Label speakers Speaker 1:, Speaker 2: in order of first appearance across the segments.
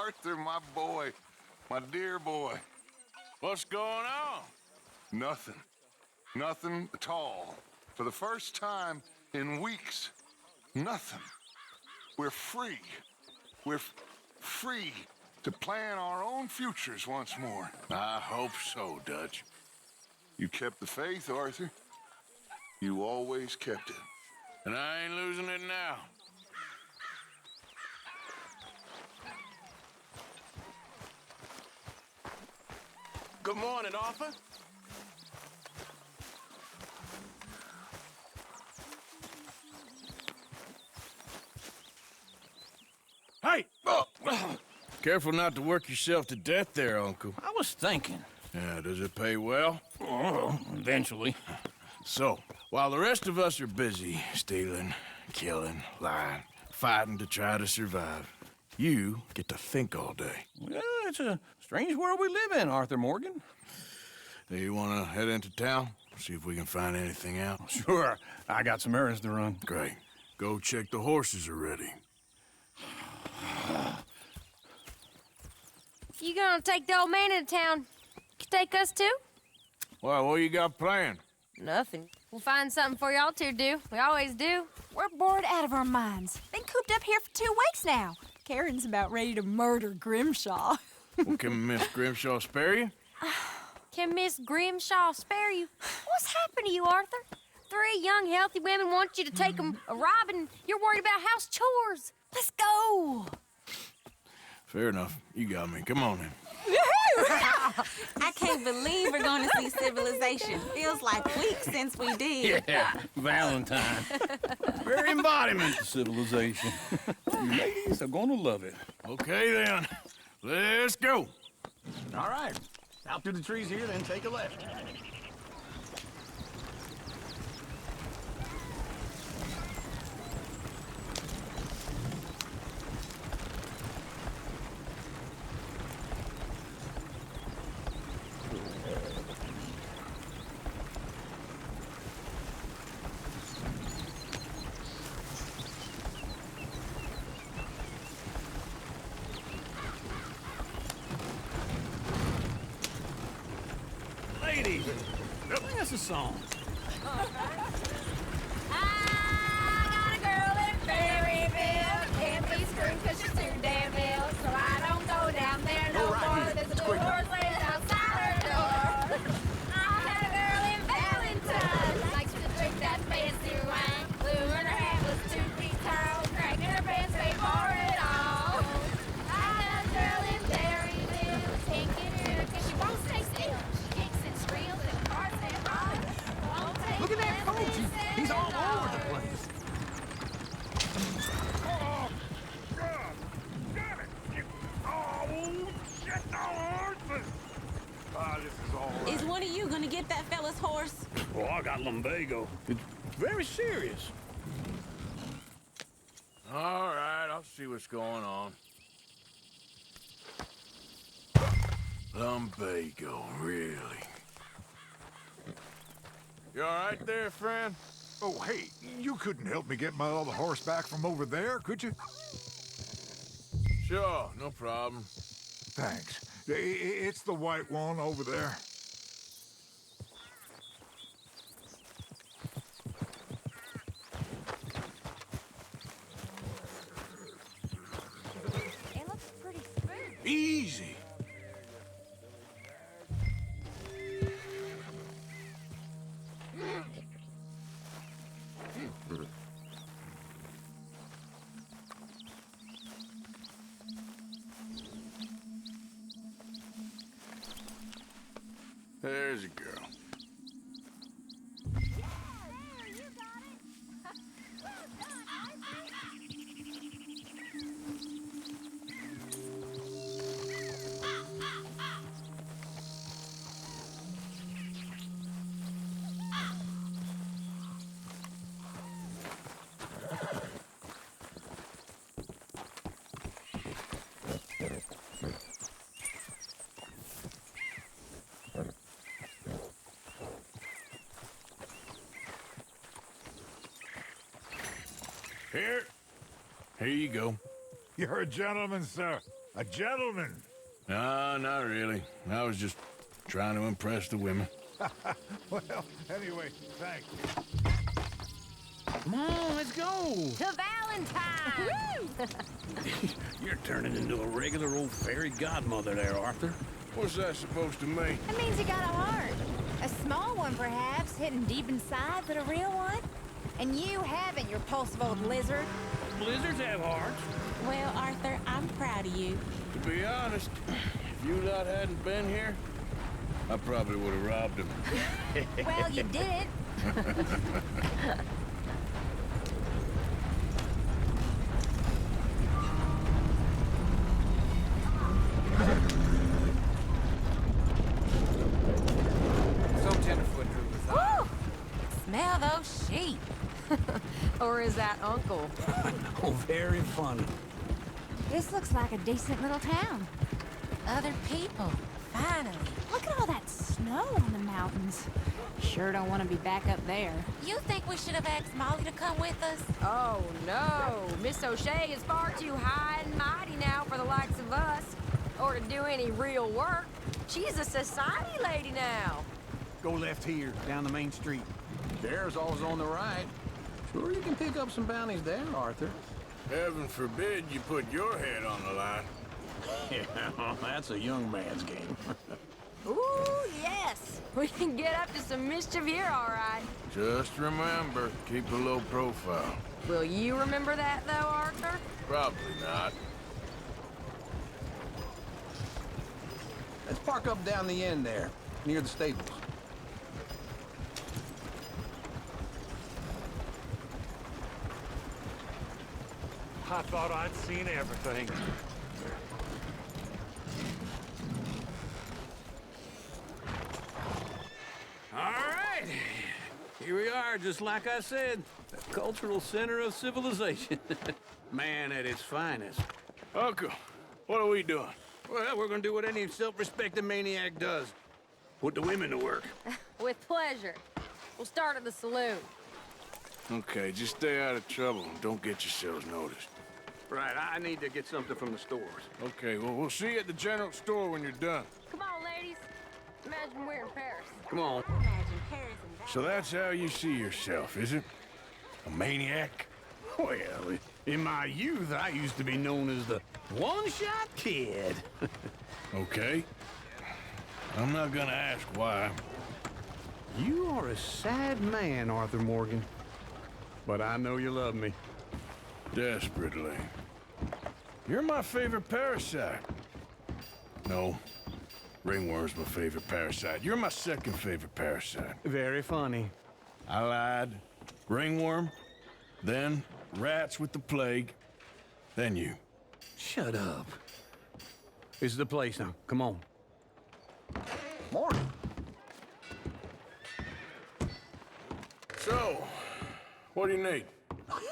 Speaker 1: Arthur, my boy. My dear boy.
Speaker 2: What's going on?
Speaker 1: Nothing. Nothing at all. For the first time in weeks, nothing. We're free. We're free to plan our own futures once more.
Speaker 2: I hope so, Dutch.
Speaker 1: You kept the faith, Arthur. You always kept it.
Speaker 2: And I ain't losing it now.
Speaker 3: Good morning, Arthur.
Speaker 2: Hey! Careful not to work yourself to death there, Uncle.
Speaker 4: I was thinking.
Speaker 2: Yeah, does it pay well?
Speaker 4: Oh, eventually.
Speaker 2: So, while the rest of us are busy stealing, killing, lying, fighting to try to survive, you get to think all day.
Speaker 4: Well, it's a strange world we live in, Arthur Morgan.
Speaker 2: Do you want to head into town? See if we can find anything out?
Speaker 4: Sure, I got some errands to run.
Speaker 2: Great. Go check the horses are ready.
Speaker 5: You gonna take the old man into town? You take us too?
Speaker 2: Well, what you got planned?
Speaker 5: Nothing. We'll find something for y'all to do. We always do.
Speaker 6: We're bored out of our minds. Been cooped up here for 2 weeks now. Karen's about ready to murder Grimshaw.
Speaker 2: Well, can Miss Grimshaw spare you?
Speaker 5: Can Miss Grimshaw spare you? What's happened to you, Arthur? 3 young, healthy women want you to take them a robbing. You're worried about house chores.
Speaker 6: Let's go.
Speaker 2: Fair enough. You got me. Come on then.
Speaker 7: I can't believe we're going to see civilization. Feels like weeks since we did.
Speaker 4: Yeah, Valentine. Very embodiment of civilization. Ladies are gonna love it.
Speaker 2: Okay then. Let's go.
Speaker 4: All right. Out through the trees here, then take a left. Ladies, sing us a song.
Speaker 5: I got a girl in Berryville. Can't be screwed 'cause she's too damn ill. So I don't go down there no more. There's a little horse laid outside her door. I had a girl in Valentine. Likes to drink that fancy wine. Blue in her hat was 2 feet tall. Cracked in her pants, paid for it all. I had a girl in Berryville. Can't get her 'cause she won't stay still. She kicks and squeals and farts and hollers. Won't take
Speaker 4: Look at that
Speaker 5: nothing
Speaker 4: coach.
Speaker 5: said
Speaker 4: He's all
Speaker 5: no.
Speaker 4: over the place.
Speaker 1: Damn it! Oh, shit, this is all right.
Speaker 7: Is one of you going to get that fella's horse?
Speaker 4: Oh, I got lumbago. It's very serious.
Speaker 2: All right, I'll see what's going on. Lumbago, really? You all right there, friend?
Speaker 8: Oh, hey, you couldn't help me get my other horse back from over there, could you?
Speaker 2: Sure, no problem.
Speaker 8: Thanks. It's the white one over there.
Speaker 5: It looks pretty smooth.
Speaker 2: Easy. There's a girl. Here you go.
Speaker 8: You're a gentleman, sir. A gentleman.
Speaker 2: No, not really. I was just trying to impress the women.
Speaker 8: Well, anyway, thank you.
Speaker 4: Come on, let's go.
Speaker 5: To Valentine!
Speaker 4: You're turning into a regular old fairy godmother there, Arthur.
Speaker 2: What's that supposed to mean?
Speaker 6: That means you got a heart. A small one, perhaps, hidden deep inside, but a real one. And you haven't, you repulsive old lizard.
Speaker 4: Blizzards have hearts.
Speaker 7: Well, Arthur, I'm proud of you.
Speaker 2: To be honest, if you lot hadn't been here, I probably would have robbed him.
Speaker 6: Well, you didn't.
Speaker 3: Some tenderfoot drew this out.
Speaker 7: Woo! Smell those sheep.
Speaker 5: Or is that Uncle?
Speaker 4: Oh, very funny.
Speaker 6: This looks like a decent little town.
Speaker 7: Other people. Finally.
Speaker 6: Look at all that snow on the mountains. Sure don't want to be back up there.
Speaker 7: You think we should have asked Molly to come with us?
Speaker 5: Oh, no. Miss O'Shea is far too high and mighty now for the likes of us. Or to do any real work. She's a society lady now.
Speaker 3: Go left here, down the main street. There's always on the right. Sure, you can pick up some bounties there, Arthur.
Speaker 2: Heaven forbid you put your head on the line.
Speaker 3: Yeah, that's a young man's game.
Speaker 5: Ooh, yes. We can get up to some mischief here, all right.
Speaker 2: Just remember, keep a low profile.
Speaker 5: Will you remember that, though, Arthur?
Speaker 2: Probably not.
Speaker 3: Let's park up down the end there, near the stables.
Speaker 9: I thought I'd seen everything.
Speaker 4: All right. Here we are, just like I said. The cultural center of civilization. Man at its finest.
Speaker 2: Uncle, what are we doing?
Speaker 4: Well, we're gonna do what any self-respecting maniac does. Put the women to work.
Speaker 5: With pleasure. We'll start at the saloon.
Speaker 2: Okay, just stay out of trouble and don't get yourselves noticed.
Speaker 3: Right, I need to get something from the stores.
Speaker 2: Okay, well, we'll see you at the general store when you're done.
Speaker 5: Come on, ladies. Imagine we're in Paris.
Speaker 3: Come on.
Speaker 7: Imagine Paris and that.
Speaker 2: So that's how you see yourself, is it? A maniac?
Speaker 4: Well, in my youth, I used to be known as the one-shot kid.
Speaker 2: Okay. I'm not gonna ask why.
Speaker 3: You are a sad man, Arthur Morgan. But I know you love me.
Speaker 2: Desperately. You're my favorite parasite. No. Ringworm's my favorite parasite. You're my second favorite parasite.
Speaker 3: Very funny.
Speaker 2: I lied. Ringworm, then rats with the plague, then you.
Speaker 3: Shut up. This is the place now. Come on. Morning.
Speaker 2: So, what do you need?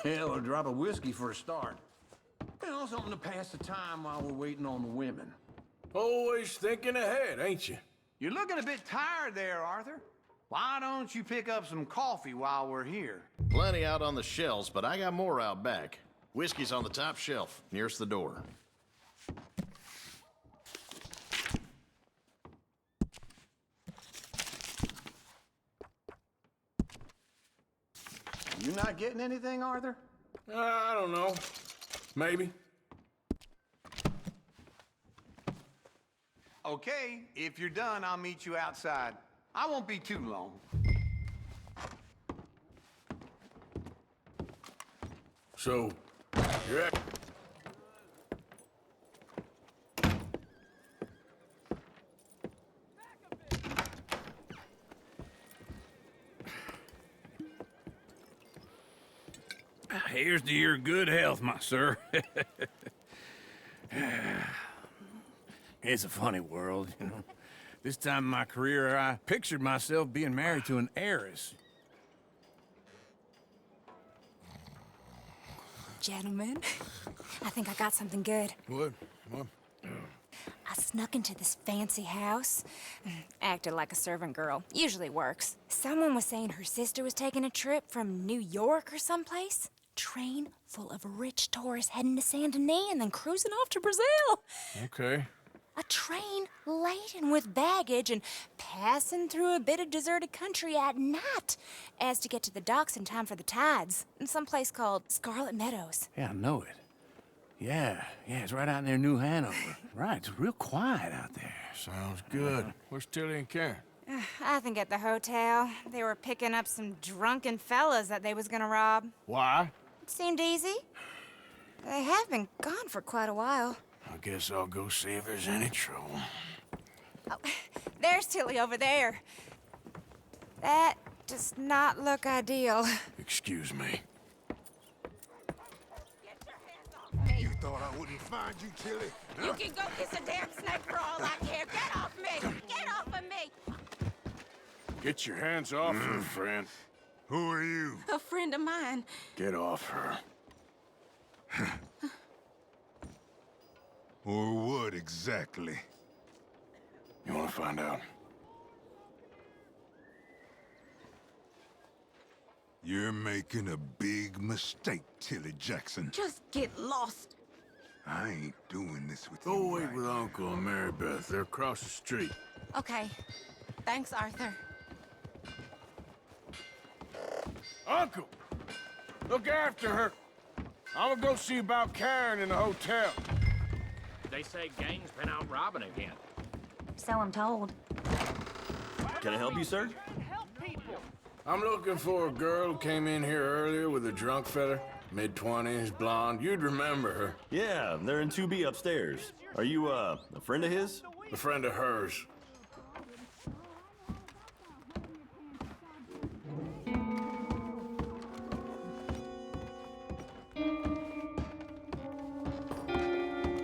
Speaker 3: Hell, a drop of whiskey for a start. You know, something to pass the time while we're waiting on the women.
Speaker 2: Always thinking ahead, ain't you?
Speaker 3: You're looking a bit tired there, Arthur. Why don't you pick up some coffee while we're here?
Speaker 10: Plenty out on the shelves, but I got more out back. Whiskey's on the top shelf, nearest the door.
Speaker 3: You not getting anything, Arthur?
Speaker 2: I don't know. Maybe.
Speaker 3: Okay, if you're done, I'll meet you outside. I won't be too long.
Speaker 2: So, you're at...
Speaker 4: Here's to your good health, my sir. It's a funny world, you know. This time in my career, I pictured myself being married to an heiress.
Speaker 6: Gentlemen, I think I got something good.
Speaker 2: What? What?
Speaker 6: I snuck into this fancy house. Acted like a servant girl. Usually works. Someone was saying her sister was taking a trip from New York or someplace. train full of rich tourists heading to Saint Denis and then cruising off to Brazil.
Speaker 2: Okay.
Speaker 6: A train laden with baggage and passing through a bit of deserted country at night as to get to the docks in time for the tides in some place called Scarlet Meadows.
Speaker 4: Yeah, I know it. Yeah, it's right out near New Hanover. Right, it's real quiet out there.
Speaker 2: Sounds good. Where's Tilly and Karen?
Speaker 6: I think at the hotel. They were picking up some drunken fellas that they was gonna rob.
Speaker 2: Why?
Speaker 6: It seemed easy. They have been gone for quite a while.
Speaker 2: I guess I'll go see if there's any trouble.
Speaker 6: Oh, there's Tilly over there. That does not look ideal.
Speaker 2: Excuse me.
Speaker 8: You thought I wouldn't find you, Tilly?
Speaker 7: You can go kiss a damn snake for all I care. Get off me! Get off of me!
Speaker 2: Get your hands off her, friend.
Speaker 8: Who are you?
Speaker 7: A friend of mine.
Speaker 2: Get off her.
Speaker 8: Or what exactly?
Speaker 2: You want to find out?
Speaker 8: You're making a big mistake, Tilly Jackson.
Speaker 7: Just get lost.
Speaker 8: I ain't doing this with
Speaker 2: Go
Speaker 8: you.
Speaker 2: wait
Speaker 8: right
Speaker 2: with
Speaker 8: now.
Speaker 2: Uncle and Mary Beth. They're across the street.
Speaker 7: Okay. Thanks, Arthur.
Speaker 2: Uncle! Look after her. I'm gonna go see about Karen in the hotel.
Speaker 9: They say gangs been out robbing again.
Speaker 6: So I'm told.
Speaker 11: Can I help you, sir?
Speaker 2: I'm looking for a girl who came in here earlier with a drunk fella. Mid-20s, blonde. You'd remember her.
Speaker 11: Yeah, they're in 2B upstairs. Are you, a friend of his?
Speaker 2: A friend of hers.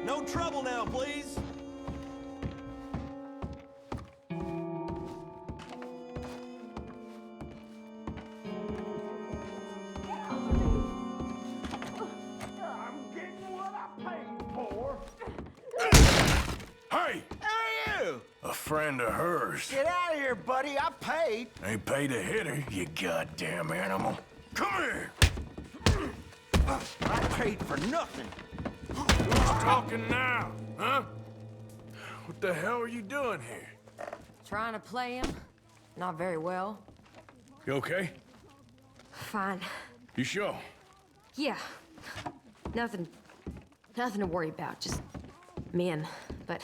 Speaker 11: No trouble now, please.
Speaker 2: Hey!
Speaker 12: Who are you?
Speaker 2: A friend of hers.
Speaker 12: Get out of here, buddy. I paid.
Speaker 2: Ain't paid to hit her, you goddamn animal. Come here!
Speaker 12: I paid for nothing.
Speaker 2: Who's talking now, huh? What the hell are you doing here?
Speaker 13: Trying to play him. Not very well.
Speaker 2: You okay?
Speaker 13: Fine.
Speaker 2: You sure?
Speaker 13: Yeah. Nothing to worry about. Just men. But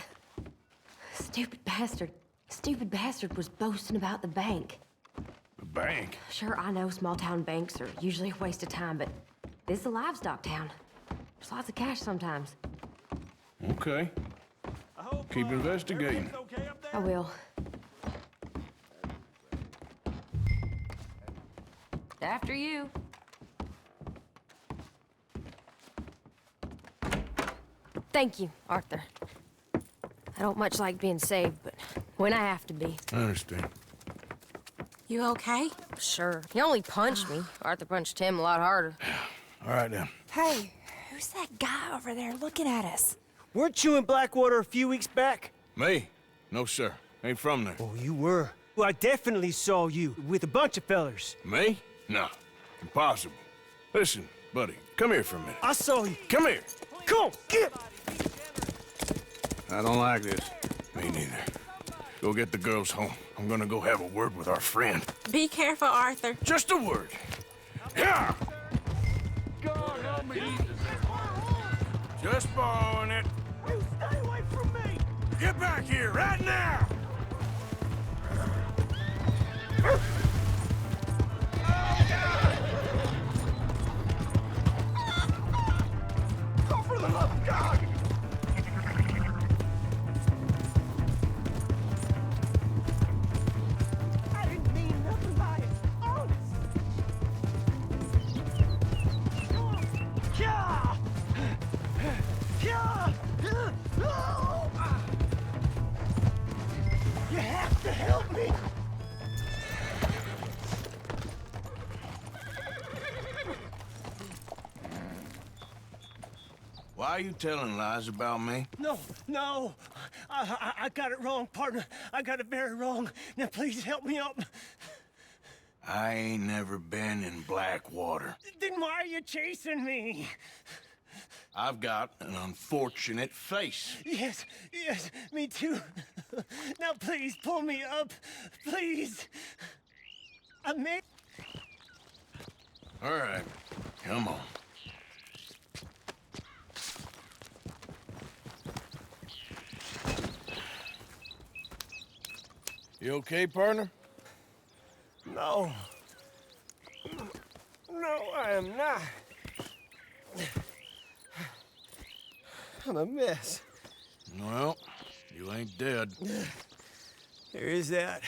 Speaker 13: stupid bastard was boasting about the bank.
Speaker 2: The bank?
Speaker 13: Sure, I know small town banks are usually a waste of time, but this is a livestock town. There's lots of cash sometimes.
Speaker 2: Okay. Keep investigating.
Speaker 13: I will. After you. Thank you, Arthur. I don't much like being saved, but when I have to be.
Speaker 2: I understand.
Speaker 7: You okay?
Speaker 13: Sure. He only punched me. Arthur punched him a lot harder.
Speaker 2: All right, then.
Speaker 6: Hey, who's that guy over there looking at us?
Speaker 12: Weren't you in Blackwater a few weeks back?
Speaker 2: Me? No, sir. Ain't from there.
Speaker 12: Oh, you were. Well, I definitely saw you with a bunch of fellers.
Speaker 2: Me? No. Impossible. Listen, buddy, come here for a minute.
Speaker 12: I saw you.
Speaker 2: Come here.
Speaker 12: Come on, get!
Speaker 2: I don't like this. Me neither. Go get the girls home. I'm gonna go have a word with our friend.
Speaker 7: Be careful, Arthur.
Speaker 2: Just a word. Yeah!
Speaker 8: God help me!
Speaker 2: Just borrowing it.
Speaker 12: You stay away from me!
Speaker 2: Get back here right now!
Speaker 8: Oh, for the love of God!
Speaker 12: I didn't mean nothing by it. Honest. Yeah! Yeah! You have to help me!
Speaker 2: Why are you telling lies about me?
Speaker 12: No. I got it wrong, partner. I got it very wrong. Now please help me up.
Speaker 2: I ain't never been in Blackwater.
Speaker 12: Then why are you chasing me?
Speaker 2: I've got an unfortunate face.
Speaker 12: Yes, me too. Now please pull me up, please. I may...
Speaker 2: All right, come on. You okay, partner?
Speaker 12: No. No, I am not. I'm a mess.
Speaker 2: Well, you ain't dead.
Speaker 12: There is that.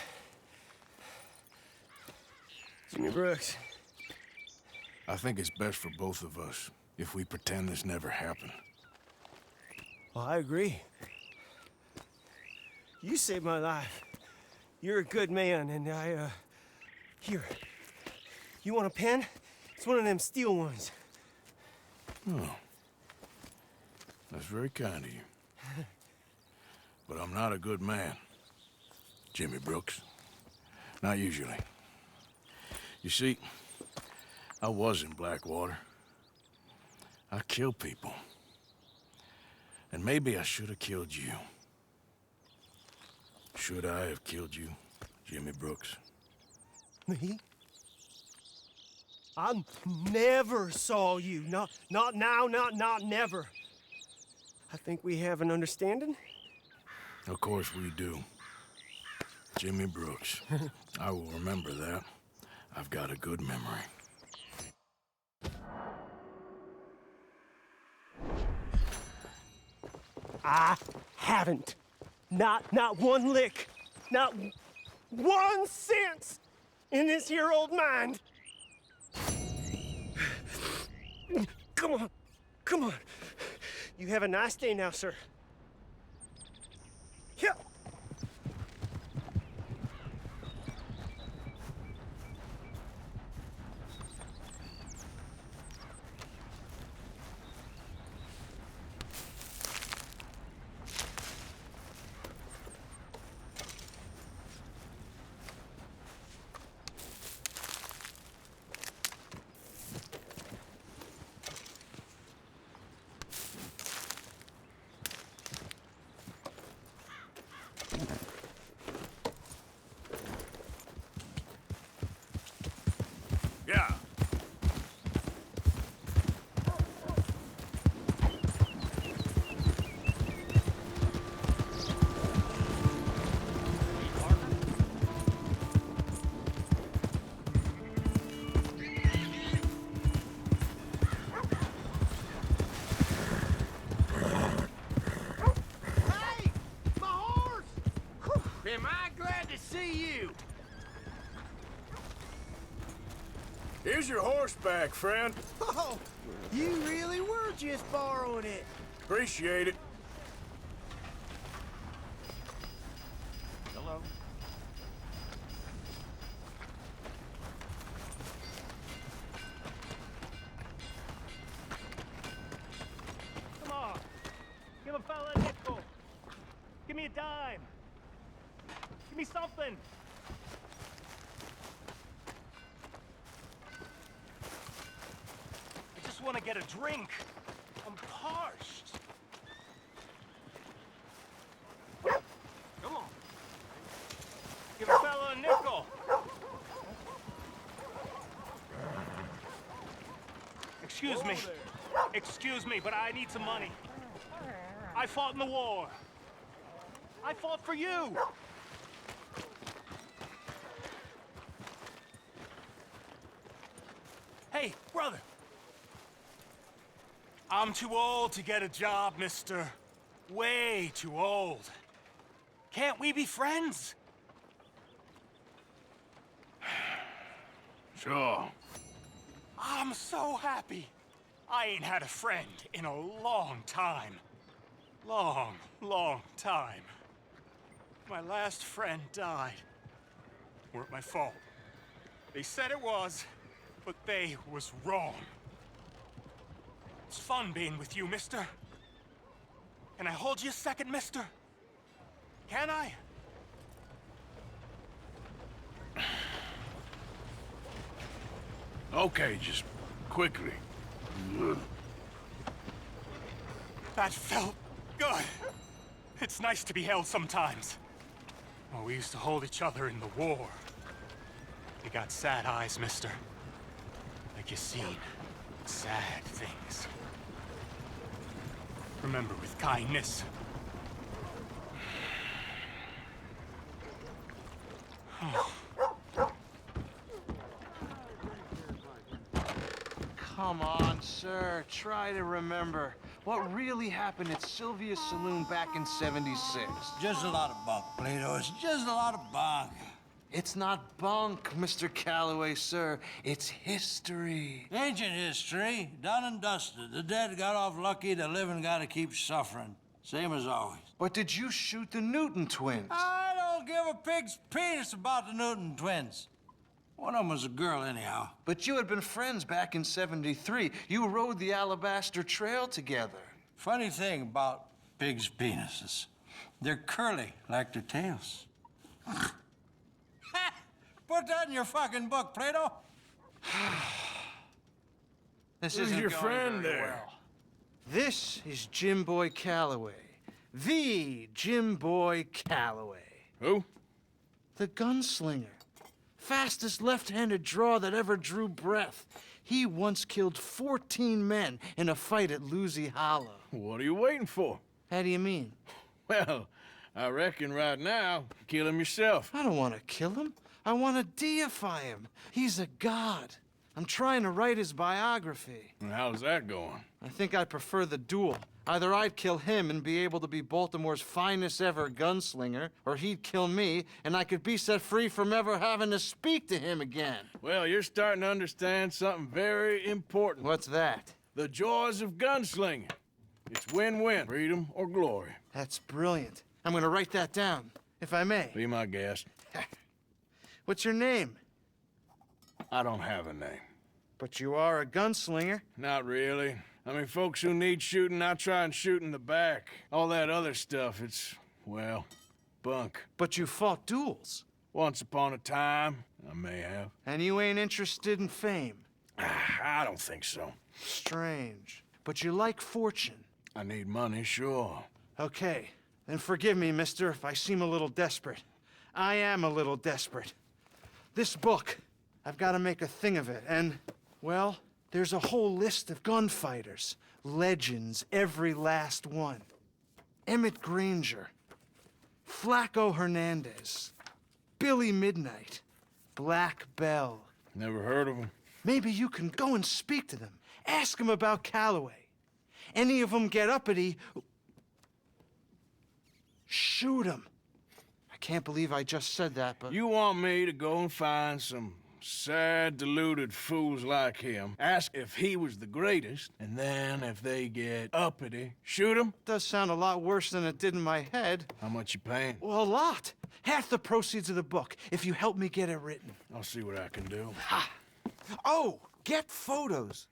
Speaker 12: Jimmy Brooks.
Speaker 2: I think it's best for both of us if we pretend this never happened.
Speaker 12: Well, I agree. You saved my life. You're a good man, and here. You want a pen? It's one of them steel ones.
Speaker 2: Oh. That's very kind of you. But I'm not a good man, Jimmy Brooks. Not usually. You see, I was in Blackwater. I killed people. And maybe I should have killed you. Should I have killed you, Jimmy Brooks?
Speaker 12: Me? I never saw you. Not now, not never. I think we have an understanding.
Speaker 2: Of course we do. Jimmy Brooks. I will remember that. I've got a good memory.
Speaker 12: I haven't. Not one lick. Not 1 cent in this here old mind. Come on. Come on. You have a nice day now, sir. Yeah.
Speaker 2: Yeah.
Speaker 12: Hey! My horse! Am I glad to see you?
Speaker 2: Here's your horseback, friend.
Speaker 12: Oh, you really were just borrowing it.
Speaker 2: Appreciate it.
Speaker 12: Hello. Come on. Give a fella a nickel. Give me a dime. Give me something. I just want to get a drink. I'm parched. Come on. Give a fella a nickel. Excuse me. Excuse me, but I need some money. I fought in the war. I fought for you. Hey, brother. I'm too old to get a job, mister. Way too old. Can't we be friends?
Speaker 2: Sure.
Speaker 12: I'm so happy. I ain't had a friend in a long time. Long time. My last friend died. Weren't my fault. They said it was, but they was wrong. It's fun being with you, mister. Can I hold you a second, mister? Can I?
Speaker 2: Okay, just quickly.
Speaker 12: That felt good. It's nice to be held sometimes. Oh, we used to hold each other in the war. You got sad eyes, mister. Like you seen sad things. Remember, with kindness.
Speaker 14: Come on, sir. Try to remember what really happened at Sylvia's Saloon back in '76.
Speaker 15: Just a lot of bunk, Plato. It's just a lot of bunk.
Speaker 14: It's not bunk, Mr. Calloway, sir. It's history.
Speaker 15: Ancient history, done and dusted. The dead got off lucky, the living gotta keep suffering. Same as always.
Speaker 14: But did you shoot the Newton twins?
Speaker 15: I don't give a pig's penis about the Newton twins. One of them was a girl, anyhow.
Speaker 14: But you had been friends back in '73. You rode the Alabaster Trail together.
Speaker 15: Funny thing about pigs' penises. They're curly, like their tails. Put that in your fucking book, Plato.
Speaker 14: This
Speaker 2: Who's
Speaker 14: isn't
Speaker 2: your
Speaker 14: going
Speaker 2: friend
Speaker 14: very
Speaker 2: there?
Speaker 14: well. This is Jim Boy Calloway. The Jim Boy Calloway.
Speaker 2: Who?
Speaker 14: The gunslinger. Fastest left-handed draw that ever drew breath. He once killed 14 men in a fight at Lucy Hollow.
Speaker 2: What are you waiting for?
Speaker 14: How do you mean?
Speaker 2: Well, I reckon right now, kill him yourself.
Speaker 14: I don't want to kill him. I want to deify him. He's a god. I'm trying to write his biography.
Speaker 2: And how's that going?
Speaker 14: I think I prefer the duel. Either I'd kill him and be able to be Baltimore's finest ever gunslinger, or he'd kill me and I could be set free from ever having to speak to him again.
Speaker 2: Well, you're starting to understand something very important.
Speaker 14: What's that?
Speaker 2: The joys of gunslinging. It's win-win, freedom or glory.
Speaker 14: That's brilliant. I'm gonna write that down, if I may.
Speaker 2: Be my guest.
Speaker 14: What's your name?
Speaker 2: I don't have a name.
Speaker 14: But you are a gunslinger.
Speaker 2: Not really. I mean, folks who need shooting, I try and shoot in the back. All that other stuff, it's, well, bunk.
Speaker 14: But you fought duels.
Speaker 2: Once upon a time, I may have.
Speaker 14: And you ain't interested in fame.
Speaker 2: I don't think so.
Speaker 14: Strange. But you like fortune.
Speaker 2: I need money, sure.
Speaker 14: Okay, then forgive me, mister, if I seem a little desperate. I am a little desperate. This book, I've got to make a thing of it, and, well, there's a whole list of gunfighters. Legends, every last one. Emmett Granger, Flaco Hernandez, Billy Midnight, Black Bell.
Speaker 2: Never heard of him.
Speaker 14: Maybe you can go and speak to them. Ask them about Calloway. Any of them get uppity, shoot them. I can't believe I just said that, but...
Speaker 2: You want me to go and find some sad, deluded fools like him, ask if he was the greatest, and then if they get uppity, shoot him?
Speaker 14: Does sound a lot worse than it did in my head.
Speaker 2: How much you paying?
Speaker 14: Well, a lot. Half the proceeds of the book, if you help me get it written.
Speaker 2: I'll see what I can do.
Speaker 14: Ha! Oh, get photos.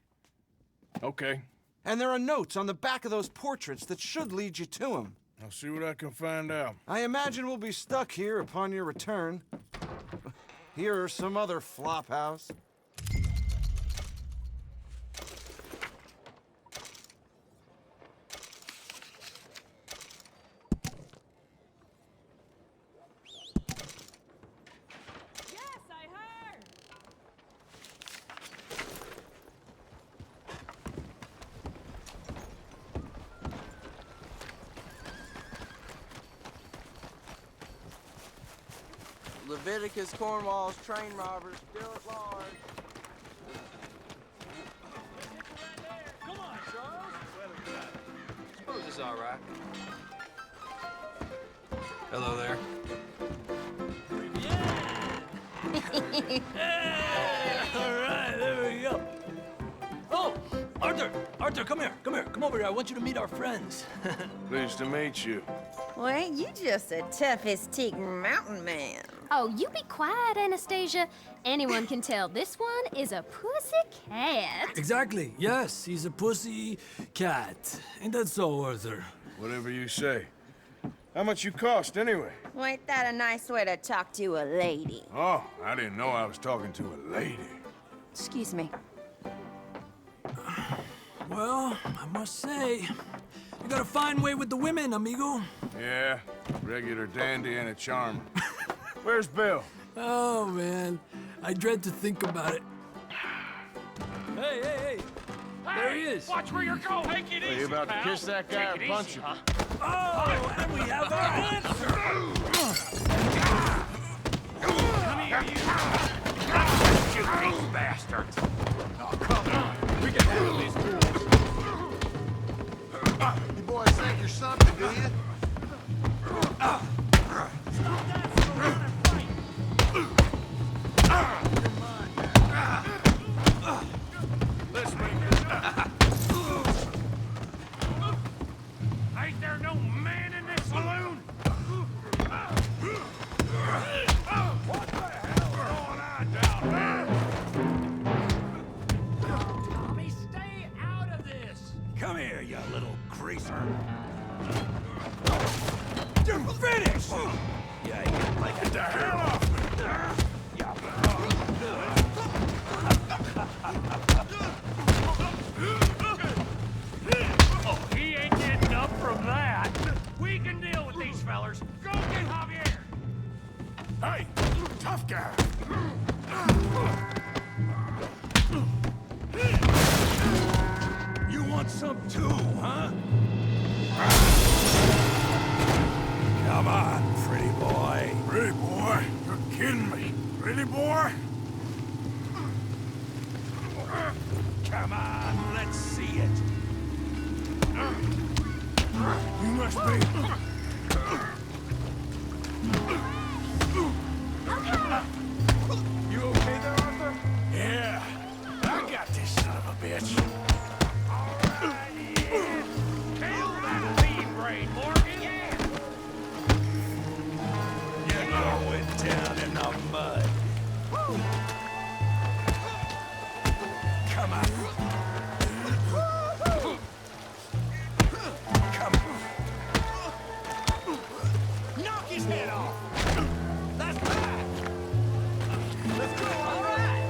Speaker 2: Okay.
Speaker 14: And there are notes on the back of those portraits that should lead you to him.
Speaker 2: I'll see what I can find out.
Speaker 14: I imagine we'll be stuck here upon your return. Here or some other flop house.
Speaker 16: Leviticus Cornwall's train robbers still at large.
Speaker 4: Come on, Charles.
Speaker 16: Suppose it's all right.
Speaker 4: Hello there. All right, there we go. Oh, Arthur! Arthur, come here. Come over here. I want you to meet our friends.
Speaker 2: Pleased to meet you.
Speaker 17: Well, ain't you just the toughest teak mountain man?
Speaker 18: Oh, you be quiet, Anastasia. Anyone can tell this one is a pussy cat.
Speaker 19: Exactly. Yes, he's a pussy cat. Ain't that so, Arthur?
Speaker 2: Whatever you say. How much you cost, anyway?
Speaker 17: Well, ain't that a nice way to talk to a lady?
Speaker 2: Oh, I didn't know I was talking to a lady.
Speaker 20: Excuse me.
Speaker 19: Well, I must say, you got a fine way with the women, amigo.
Speaker 2: Yeah, regular dandy and a charmer. Where's Bill?
Speaker 19: Oh, man. I dread to think about it. Hey, hey, hey! There he is!
Speaker 12: Watch where you're going! Take it easy,
Speaker 10: You about to
Speaker 12: pal.
Speaker 10: kiss that guy or
Speaker 12: Take it
Speaker 10: punch
Speaker 12: easy,
Speaker 10: him?
Speaker 12: huh?
Speaker 19: Oh, and we have our answer!
Speaker 12: Come here, you! You these bastards!
Speaker 8: Oh, come on. We can handle these fools. You boys think you're something, do you?
Speaker 12: Ain't there no man in this saloon? What the hell's going on down there?
Speaker 4: Tommy, stay out of this!
Speaker 12: Come here, you little greaser.
Speaker 4: Finish!
Speaker 12: Yeah, you like it the hell off me. Oh, he ain't getting up from that. We can deal with these fellers. Go get Javier.
Speaker 2: Hey, tough guy.
Speaker 12: You want some too, huh?
Speaker 2: Come on, pretty boy. Pretty boy? You're kidding me. Pretty boy?
Speaker 12: Come on, let's see it.
Speaker 2: You must be.
Speaker 12: You okay there, Arthur?
Speaker 2: Yeah, I got this son of a bitch.
Speaker 12: Kill that feed brain, Morgan! You're going down in the mud. Come on. Come on. Knock his head off! That's right! Let's go, all right!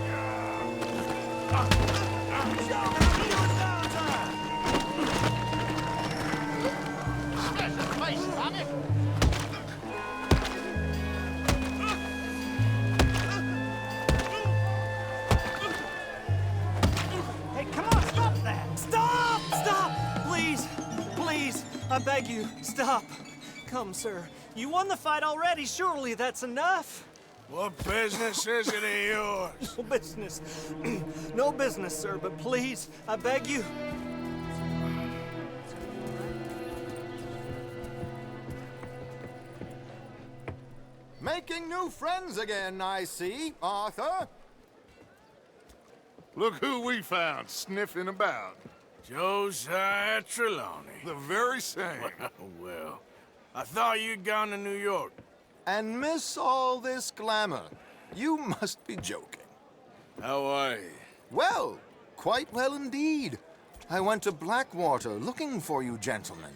Speaker 10: Smash the face, Tommy!
Speaker 21: Hey, come on, stop that! Stop! Stop! Please! Please! I beg you, stop! Come, sir. You won the fight already. Surely that's enough.
Speaker 2: What business is it of yours?
Speaker 21: No business. No business, sir, but please, I beg you.
Speaker 22: Making new friends again, I see, Arthur.
Speaker 1: Look who we found sniffing about.
Speaker 2: Josiah Trelawney.
Speaker 1: The very same.
Speaker 2: Well, I thought you'd gone to New York.
Speaker 22: And miss all this glamour. You must be joking.
Speaker 2: How are you?
Speaker 22: Well, quite well indeed. I went to Blackwater looking for you gentlemen.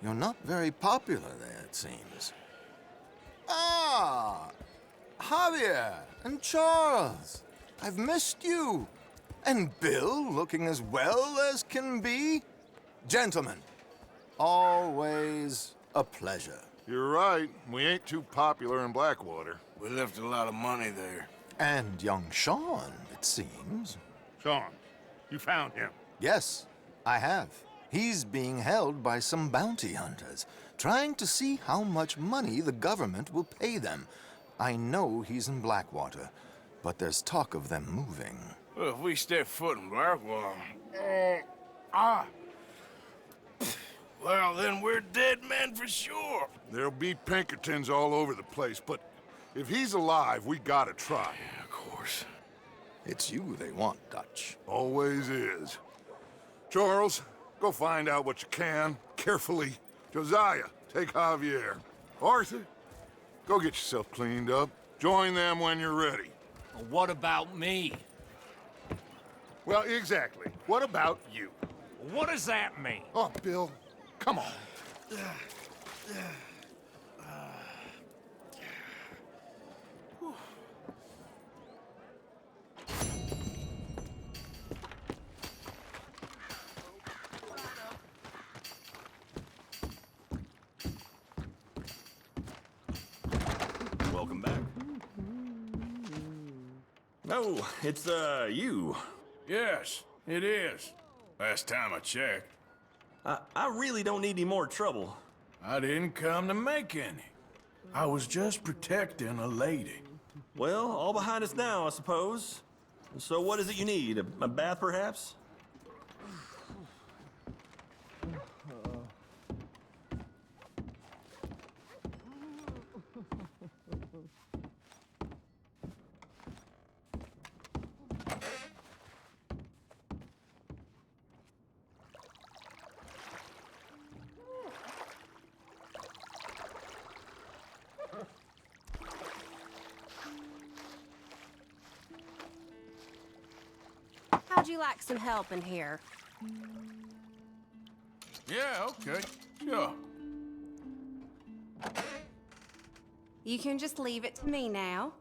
Speaker 22: You're not very popular there, it seems. Ah, Javier and Charles. I've missed you. And Bill looking as well as can be. Gentlemen, always a pleasure.
Speaker 1: You're right. We ain't too popular in Blackwater.
Speaker 2: We left a lot of money there.
Speaker 22: And young Sean, it seems.
Speaker 1: Sean, you found him?
Speaker 22: Yes, I have. He's being held by some bounty hunters, trying to see how much money the government will pay them. I know he's in Blackwater, but there's talk of them moving.
Speaker 2: Well, if we step foot in Blackwater... Well, then we're dead men for sure.
Speaker 1: There'll be Pinkertons all over the place, but if he's alive, we gotta try.
Speaker 2: Yeah, of course.
Speaker 22: It's you they want, Dutch.
Speaker 1: Always is. Charles, go find out what you can, carefully. Josiah, take Javier. Arthur, go get yourself cleaned up. Join them when you're ready.
Speaker 4: Well, what about me?
Speaker 1: Well, exactly. What about you?
Speaker 12: What does that mean?
Speaker 1: Oh, Bill, come on.
Speaker 11: So, it's, you.
Speaker 2: Yes, it is. Last time I checked.
Speaker 11: I really don't need any more trouble.
Speaker 2: I didn't come to make any. I was just protecting a lady.
Speaker 11: Well, all behind us now, I suppose. So what is it you need? A bath, perhaps?
Speaker 13: How'd you like some help in here?
Speaker 2: Yeah, okay, sure.
Speaker 13: You can just leave it to me now.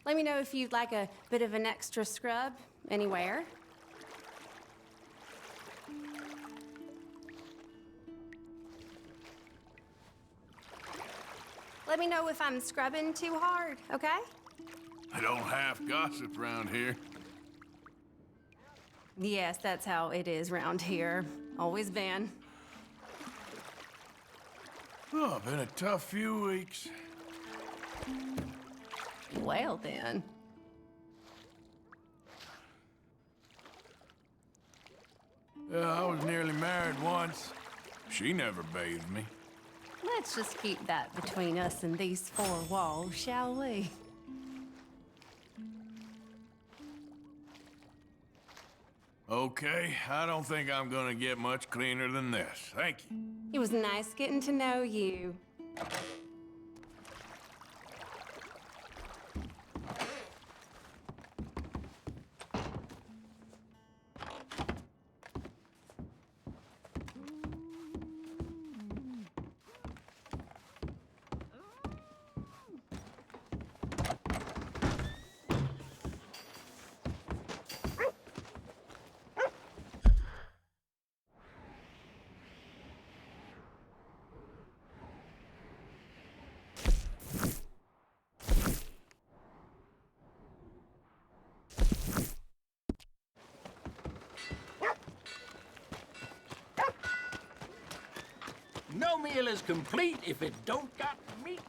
Speaker 13: Let me know if you'd like a bit of an extra scrub anywhere. Let me know if I'm scrubbing too hard, okay?
Speaker 2: I don't half gossip around here.
Speaker 13: Yes, that's how it is round here. Always been.
Speaker 2: Oh, been a tough few weeks.
Speaker 13: Well, then.
Speaker 2: I was nearly married once. She never bathed me.
Speaker 13: Let's just keep that between us and these four walls, shall we?
Speaker 2: Okay, I don't think I'm gonna get much cleaner than this. Thank you.
Speaker 13: It was nice getting to know you.
Speaker 4: No meal is complete if it don't got meat.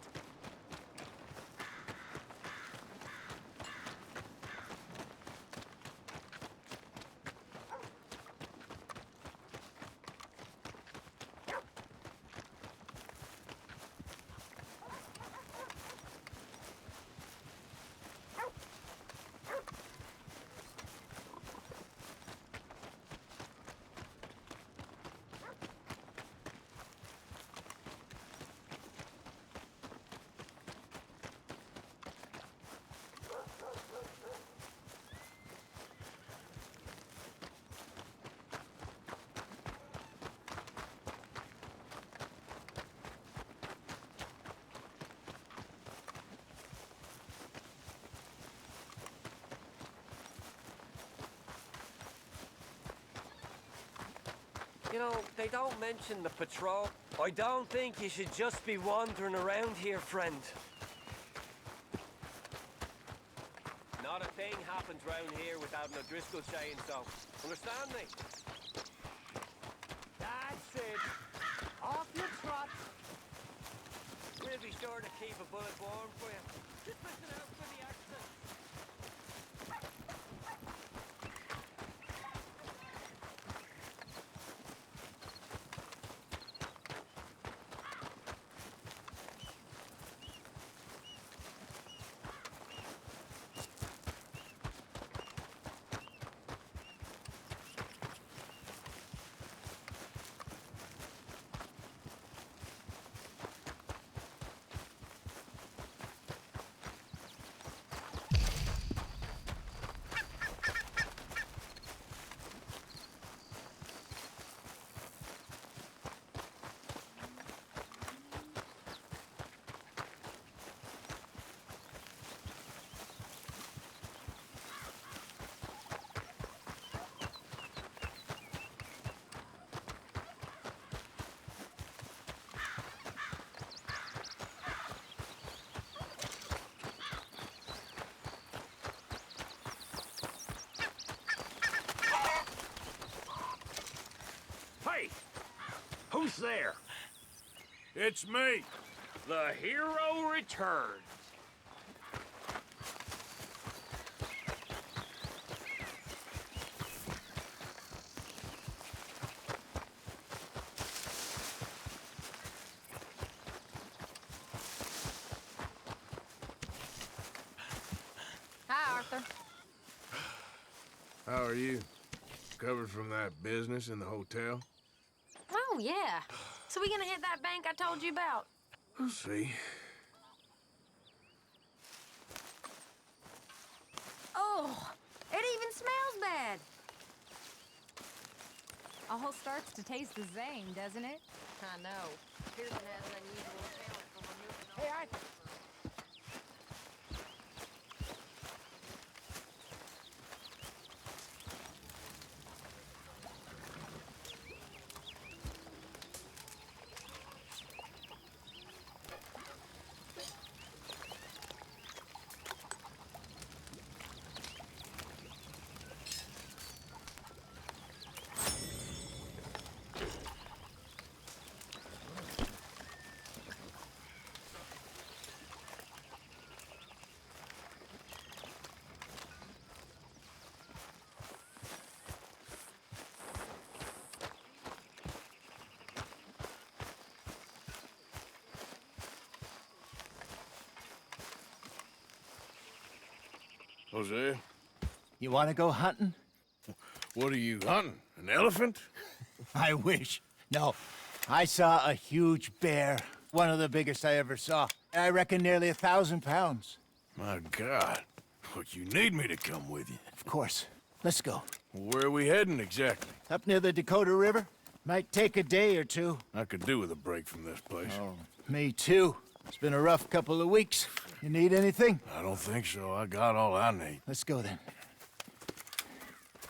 Speaker 21: You know, they don't mention the patrol. I don't think you should just be wandering around here, friend.
Speaker 5: Not a thing happens round here without an O'Driscoll chainsaw. Understand me?
Speaker 21: That's it. Off you trot.
Speaker 5: We'll be sure to keep a bullet warm for you. Just listen out for the accent.
Speaker 2: there? It's me.
Speaker 9: The hero returns.
Speaker 7: Hi, Arthur.
Speaker 2: How are you? Recovered from that business in the hotel?
Speaker 13: Oh, yeah. So we gonna hit that bank I told you about?
Speaker 2: We'll see.
Speaker 7: Oh, it even smells bad. All starts to taste the same, doesn't it? I know. Pearson has an unusual talent for removing all... Hey, Arthur.
Speaker 2: Hosea?
Speaker 3: You want to go hunting?
Speaker 2: What are you hunting? An elephant?
Speaker 3: I wish. No. I saw a huge bear. One of the biggest I ever saw. I reckon nearly 1,000 pounds.
Speaker 2: My God. Look, you need me to come with you.
Speaker 3: Of course. Let's go.
Speaker 2: Where are we heading exactly?
Speaker 3: Up near the Dakota River. Might take a day or two.
Speaker 2: I could do with a break from this place.
Speaker 3: Oh, me too. It's been a rough couple of weeks. You need anything?
Speaker 2: I don't think so. I got all I need.
Speaker 3: Let's go then.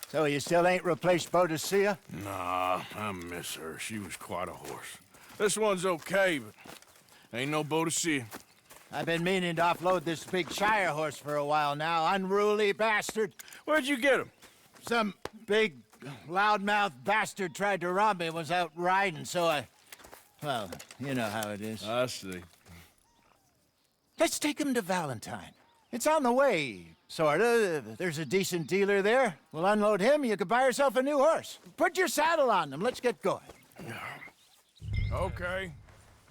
Speaker 3: So you still ain't replaced Boadicea?
Speaker 2: Nah, I miss her. She was quite a horse. This one's okay, but ain't no Boadicea.
Speaker 3: I've been meaning to offload this big Shire horse for a while now. Unruly bastard.
Speaker 2: Where'd you get him?
Speaker 3: Some big, loudmouth bastard tried to rob me, was out riding, so I... Well, you know how it is.
Speaker 2: I see.
Speaker 3: Let's take him to Valentine. It's on the way, sorta. There's a decent dealer there. We'll unload him, you could buy yourself a new horse. Put your saddle on them, let's get going.
Speaker 2: Okay,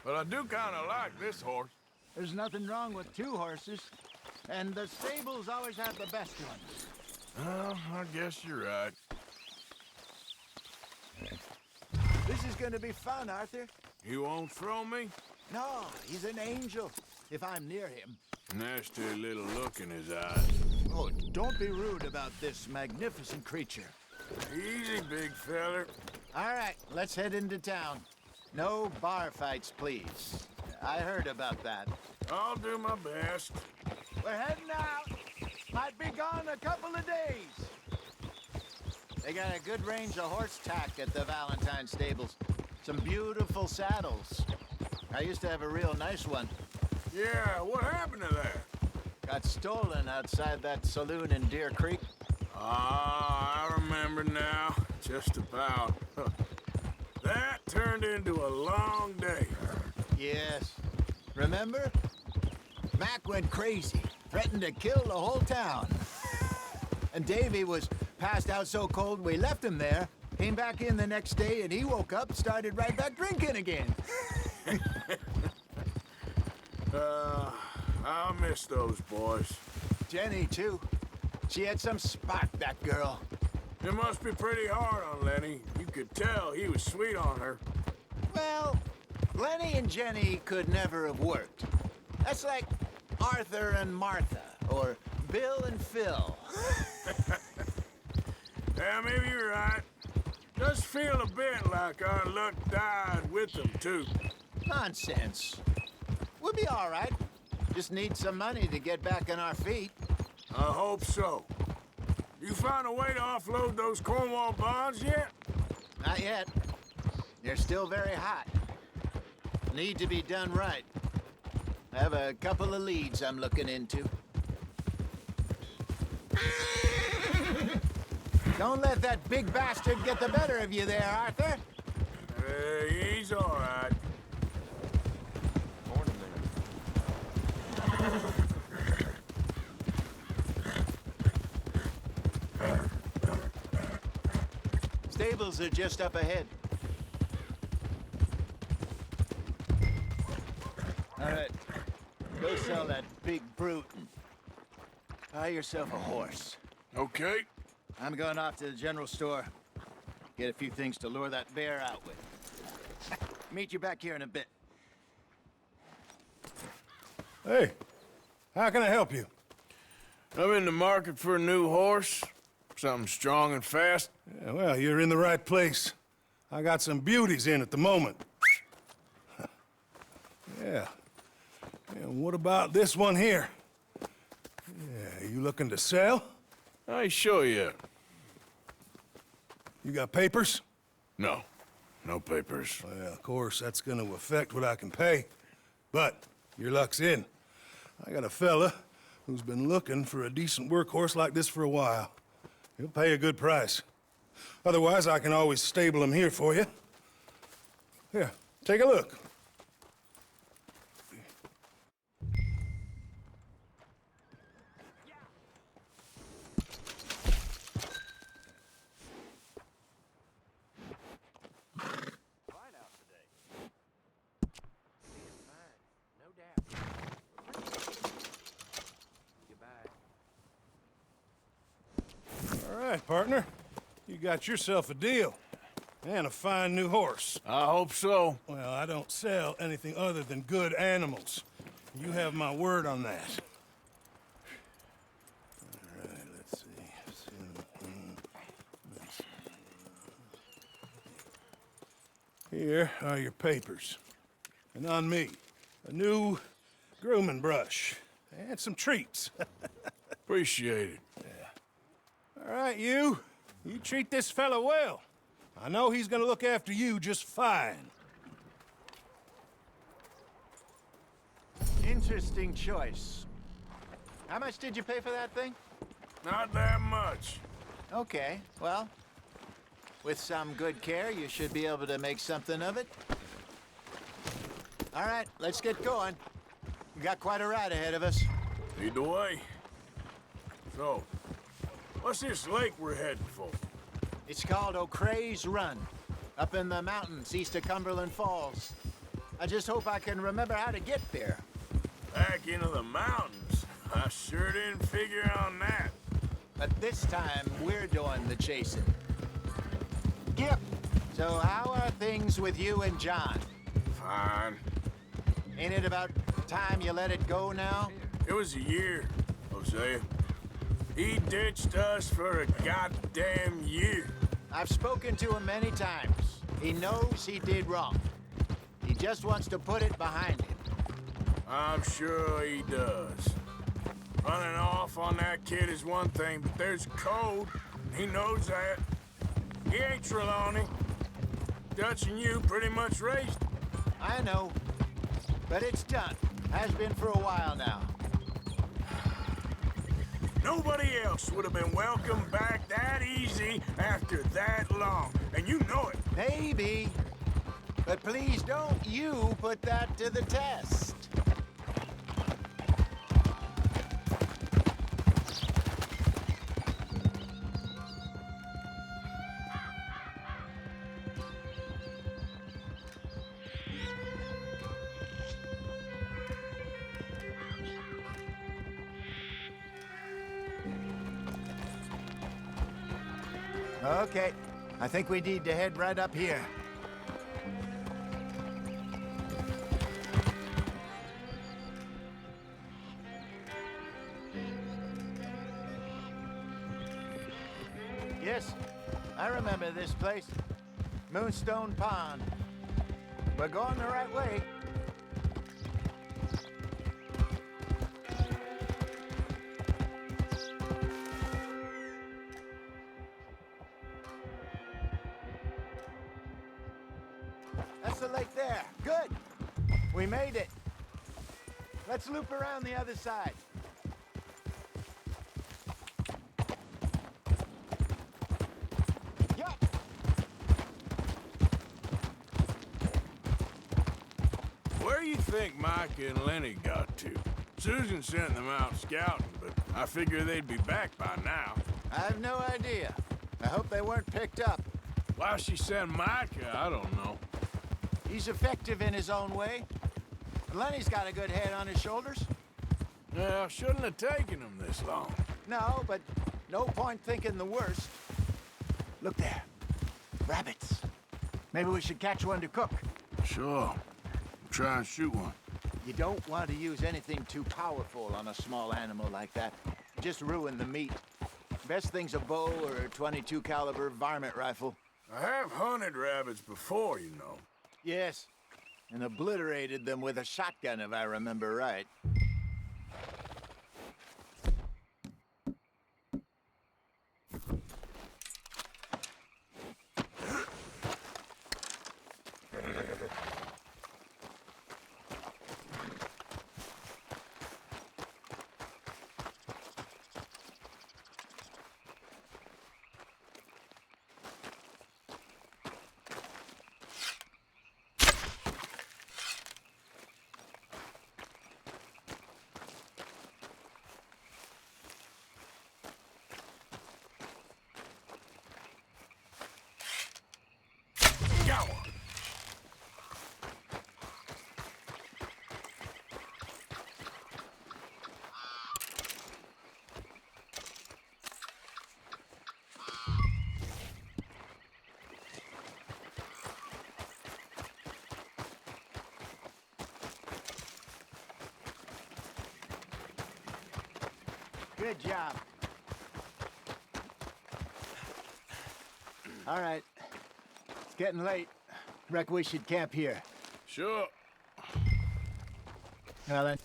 Speaker 2: but I do kind of like this horse.
Speaker 3: There's nothing wrong with two horses, and the stables always have the best ones.
Speaker 2: Well, I guess you're right.
Speaker 3: This is gonna be fun, Arthur.
Speaker 2: You won't throw me?
Speaker 3: No, he's an angel, if I'm near him.
Speaker 2: Nasty little look in his eyes.
Speaker 3: Oh, don't be rude about this magnificent creature.
Speaker 2: Easy, big feller.
Speaker 3: All right, let's head into town. No bar fights, please. I heard about that.
Speaker 2: I'll do my best.
Speaker 3: We're heading out. Might be gone a couple of days. They got a good range of horse tack at the Valentine stables. Some beautiful saddles. I used to have a real nice one.
Speaker 2: Yeah, what happened to that?
Speaker 3: Got stolen outside that saloon in Deer Creek.
Speaker 2: Ah, I remember now. Just about. That turned into a long day.
Speaker 3: Yes. Remember? Mac went crazy, threatened to kill the whole town. And Davy was passed out so cold we left him there, came back in the next day, and he woke up, started right back drinking again.
Speaker 2: I'll miss those boys.
Speaker 3: Jenny, too. She had some spark, that girl.
Speaker 2: It must be pretty hard on Lenny. You could tell he was sweet on her.
Speaker 3: Well, Lenny and Jenny could never have worked. That's like Arthur and Martha, or Bill and Phil.
Speaker 2: Yeah, maybe you're right. Does feel a bit like our luck died with them, too.
Speaker 3: Nonsense. We'll be all right. Just need some money to get back on our feet.
Speaker 2: I hope so. You found a way to offload those Cornwall bonds yet?
Speaker 3: Not yet. They're still very hot. Need to be done right. I have a couple of leads I'm looking into. Don't let that big bastard get the better of you there, Arthur.
Speaker 2: He's all right.
Speaker 3: Stables are just up ahead. All right, go sell that big brute and buy yourself a horse.
Speaker 2: Okay.
Speaker 3: I'm going off to the general store. Get a few things to lure that bear out with. Meet you back here in a bit.
Speaker 6: Hey, how can I help you?
Speaker 2: I'm in the market for a new horse. Something strong and fast.
Speaker 6: Yeah, well, you're in the right place. I got some beauties in at the moment. Yeah. And what about this one here? Yeah, you looking to sell?
Speaker 2: I ain't sure yet.
Speaker 6: You got papers?
Speaker 2: No. No papers.
Speaker 6: Well, of course, that's gonna affect what I can pay. But your luck's in. I got a fella who's been looking for a decent workhorse like this for a while. He'll pay a good price. Otherwise, I can always stable him here for you. Here, take a look. All right, partner. You got yourself a deal. And a fine new horse.
Speaker 2: I hope so.
Speaker 6: Well, I don't sell anything other than good animals. You have my word on that. All right, let's see. Here are your papers. And on me, a new grooming brush. And some treats.
Speaker 2: Appreciate it.
Speaker 6: All right, you treat this fella well. I know he's gonna look after you just fine.
Speaker 3: Interesting choice. How much did you pay for that thing?
Speaker 2: Not that much.
Speaker 3: Okay, well, with some good care, you should be able to make something of it. All right, let's get going. We got quite a ride ahead of us.
Speaker 2: Lead the way. So, what's this lake we're heading for?
Speaker 3: It's called O'Creagh's Run, up in the mountains east of Cumberland Falls. I just hope I can remember how to get there.
Speaker 2: Back into the mountains? I sure didn't figure on that.
Speaker 3: But this time, we're doing the chasing. Yep. So how are things with you and John?
Speaker 2: Fine.
Speaker 3: Ain't it about time you let it go now?
Speaker 2: It was a year, Hosea. He ditched us for a goddamn year.
Speaker 3: I've spoken to him many times. He knows he did wrong. He just wants to put it behind him.
Speaker 2: I'm sure he does. Running off on that kid is one thing, but there's a code. He knows that. He ain't Trelawney. Dutch and you pretty much raised him.
Speaker 3: I know. But it's done. Has been for a while now.
Speaker 2: Nobody else would have been welcomed back that easy after that long. And you know it.
Speaker 3: Maybe. But please don't you put that to the test. Okay, I think we need to head right up here. Yes, I remember this place. Moonstone Pond. We're going the right way. That's the lake there. Good. We made it. Let's loop around the other side.
Speaker 2: think Micah and Lenny got to? Susan sent them out scouting, but I figure they'd be back by now.
Speaker 3: I have no idea. I hope they weren't picked up.
Speaker 2: Why she sent Micah, I don't know.
Speaker 3: He's effective in his own way. Lenny's got a good head on his shoulders.
Speaker 2: Well, shouldn't have taken them this long.
Speaker 3: No, but no point thinking the worst. Look there. Rabbits. Maybe we should catch one to cook.
Speaker 2: Sure. Try and shoot one.
Speaker 3: You don't want to use anything too powerful on a small animal like that. Just ruin the meat. Best thing's a bow or a .22 caliber varmint rifle.
Speaker 2: I have hunted rabbits before, you know.
Speaker 3: Yes, and obliterated them with a shotgun, if I remember right. Good job. All right. It's getting late. Reckon we should camp here.
Speaker 2: Sure.
Speaker 3: Well then.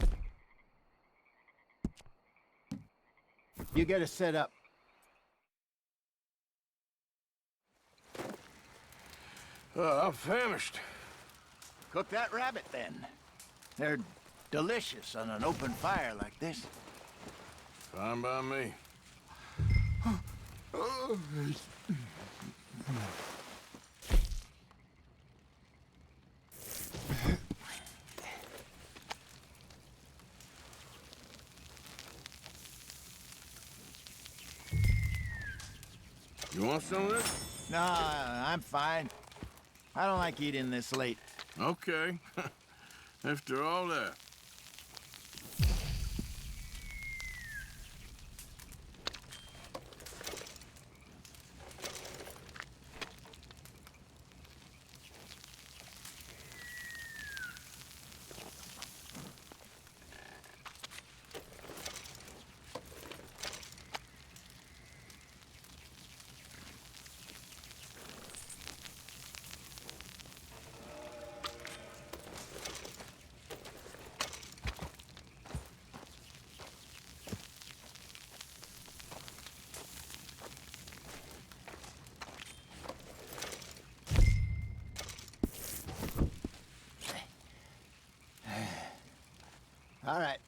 Speaker 3: You get us set up.
Speaker 2: I'm famished.
Speaker 3: Cook that rabbit then. They're delicious on an open fire like this.
Speaker 2: Fine by me. You want some of this?
Speaker 3: No, I'm fine. I don't like eating this late.
Speaker 2: Okay. After all that.
Speaker 3: All right.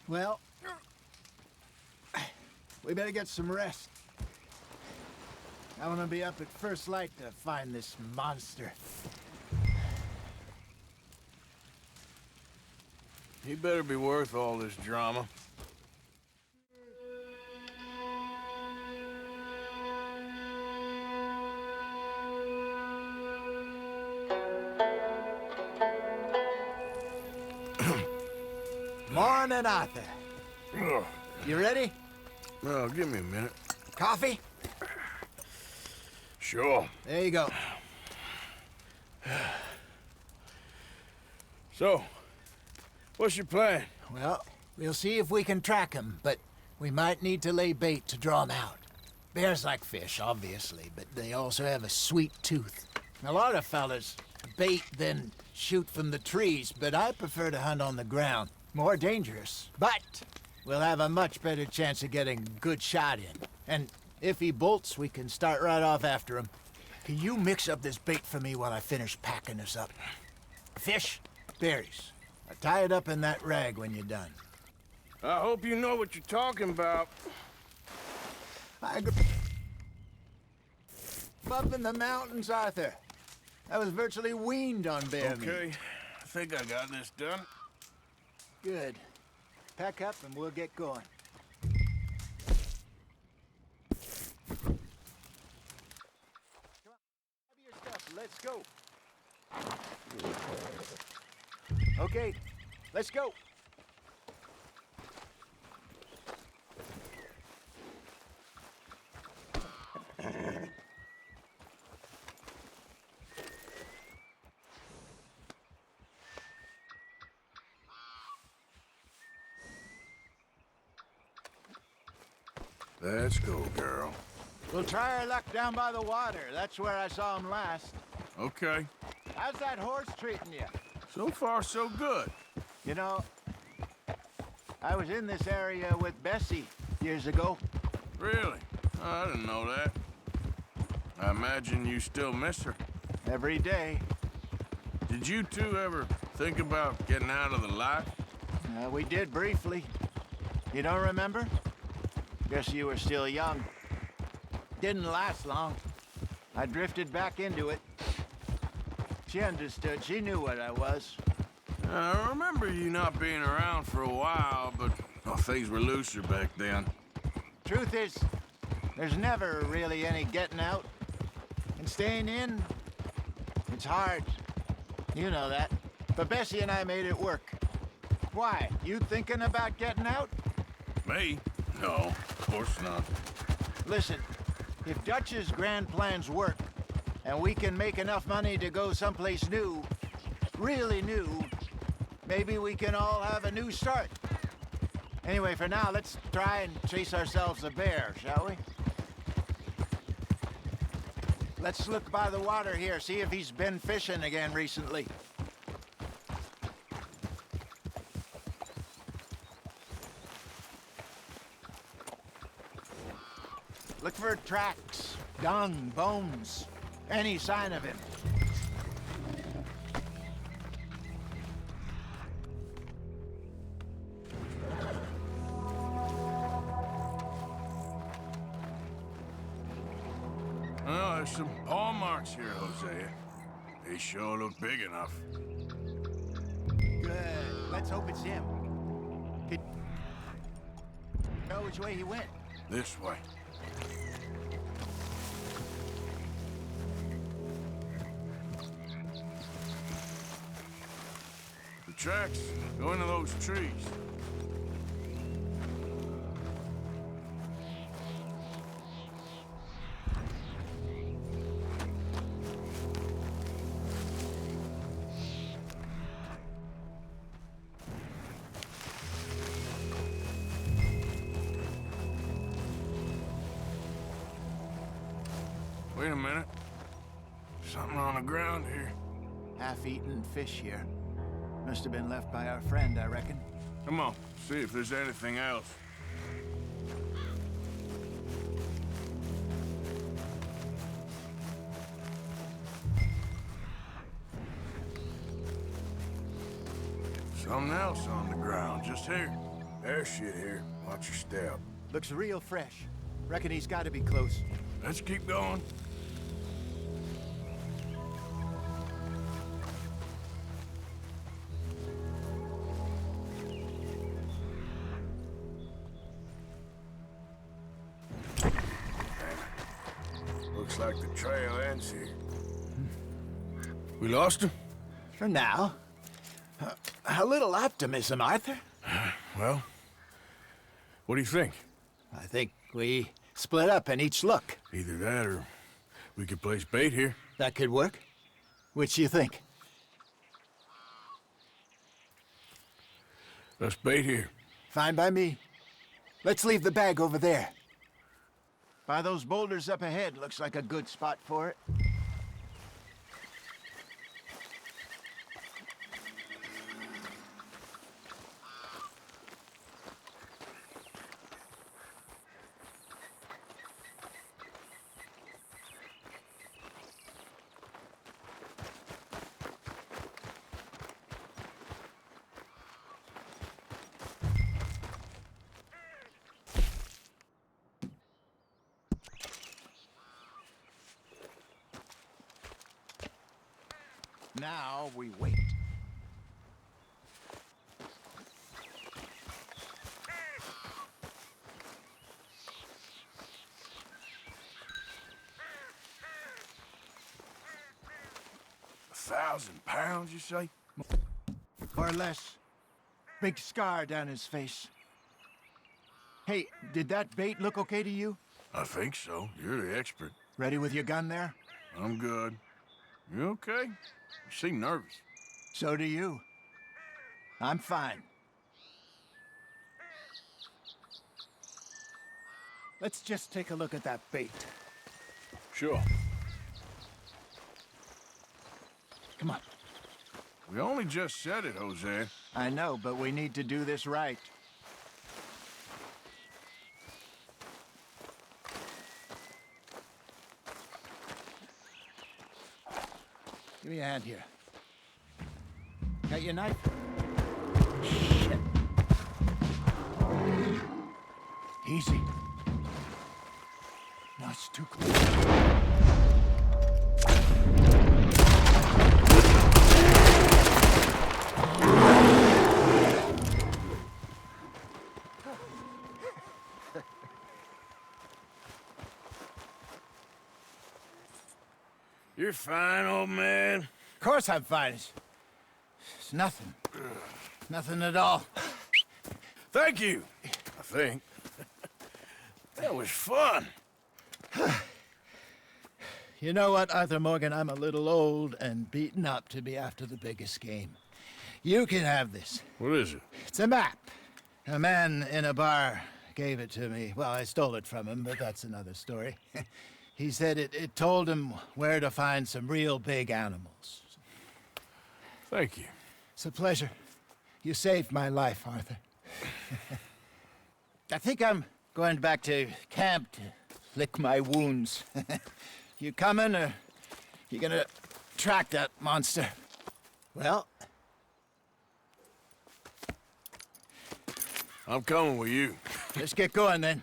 Speaker 3: Well, we better get some rest. I want to be up at first light to find this monster.
Speaker 2: He better be worth all this drama.
Speaker 3: Morning, Arthur. You ready?
Speaker 2: Well, give me a minute.
Speaker 3: Coffee?
Speaker 2: Sure.
Speaker 3: There you go.
Speaker 2: So, what's your plan?
Speaker 3: Well, we'll see if we can track him, but we might need to lay bait to draw him out. Bears like fish, obviously, but they also have a sweet tooth. A lot of fellas bait, then shoot from the trees, but I prefer to hunt on the ground. More dangerous, but we'll have a much better chance of getting a good shot in. And if he bolts, we can start right off after him. Can you mix up this bait for me while I finish packing this up? Fish, berries. I'll tie it up in that rag when you're done.
Speaker 2: I hope you know what you're talking about.
Speaker 3: I grew up in the mountains, Arthur. I was virtually weaned on bear meat.
Speaker 2: Okay, think I got this done.
Speaker 3: Good. Pack up and we'll get going. Come on, grab your stuff. Let's go. Okay, let's go.
Speaker 2: Let's go, girl.
Speaker 3: We'll try our luck down by the water. That's where I saw him last.
Speaker 2: Okay.
Speaker 3: How's that horse treating you?
Speaker 2: So far, so good.
Speaker 3: You know, I was in this area with Bessie years ago.
Speaker 2: Really? Oh, I didn't know that. I imagine you still miss her.
Speaker 3: Every day.
Speaker 2: Did you two ever think about getting out of the life?
Speaker 3: We did briefly. You don't remember? Guess you were still young. Didn't last long. I drifted back into it. She understood. She knew what I was.
Speaker 2: I remember you not being around for a while, but things were looser back then.
Speaker 3: Truth is, there's never really any getting out. And staying in, it's hard. You know that. But Bessie and I made it work. Why? You thinking about getting out?
Speaker 2: Me? No, of course not.
Speaker 3: Listen, if Dutch's grand plans work, and we can make enough money to go someplace new, really new, maybe we can all have a new start. Anyway, for now, let's try and chase ourselves a bear, shall we? Let's look by the water here, see if he's been fishing again recently. Look for tracks, dung, bones, any sign of him.
Speaker 2: Oh, there's some paw marks here, Hosea. They sure look big enough.
Speaker 3: Good. Let's hope it's him. Could you know which way he went?
Speaker 2: This way. The tracks go into those trees. Wait a minute. Something on the ground here.
Speaker 3: Half-eaten fish here. Must have been left by our friend, I reckon.
Speaker 2: Come on, see if there's anything else. Something else on the ground, just here. There's shit here. Watch your step.
Speaker 3: Looks real fresh. Reckon he's got to be close.
Speaker 2: Let's keep going. Looks like the trail ends here. We lost him?
Speaker 3: For now. A little optimism, Arthur.
Speaker 2: Well, what do you think?
Speaker 3: I think we split up and each look.
Speaker 2: Either that or we could place bait here.
Speaker 3: That could work. Which you think?
Speaker 2: Let's bait here.
Speaker 3: Fine by me. Let's leave the bag over there. By those boulders up ahead, looks like a good spot for it. Now we wait.
Speaker 2: 1,000 pounds, you say?
Speaker 3: More or less. Big scar down his face. Hey, did that bait look okay to you?
Speaker 2: I think so. You're the expert.
Speaker 3: Ready with your gun there?
Speaker 2: I'm good. You okay? You seem nervous.
Speaker 3: So do you. I'm fine. Let's just take a look at that bait.
Speaker 2: Sure.
Speaker 3: Come on.
Speaker 2: We only just said it, Jose.
Speaker 3: I know, but we need to do this right. Give me a hand here. Got your knife? Shit. Easy. No, it's too close.
Speaker 2: You're fine, old man.
Speaker 3: Of course I'm fine. It's nothing. Nothing at all.
Speaker 2: Thank you, I think. That was fun.
Speaker 3: You know what, Arthur Morgan? I'm a little old and beaten up to be after the biggest game. You can have this.
Speaker 2: What is it?
Speaker 3: It's a map. A man in a bar gave it to me. Well, I stole it from him, but that's another story. He said it told him where to find some real big animals.
Speaker 2: Thank you.
Speaker 3: It's a pleasure. You saved my life, Arthur. I think I'm going back to camp to lick my wounds. You coming, or you gonna track that monster? Well,
Speaker 2: I'm coming with you.
Speaker 3: Let's get going, then.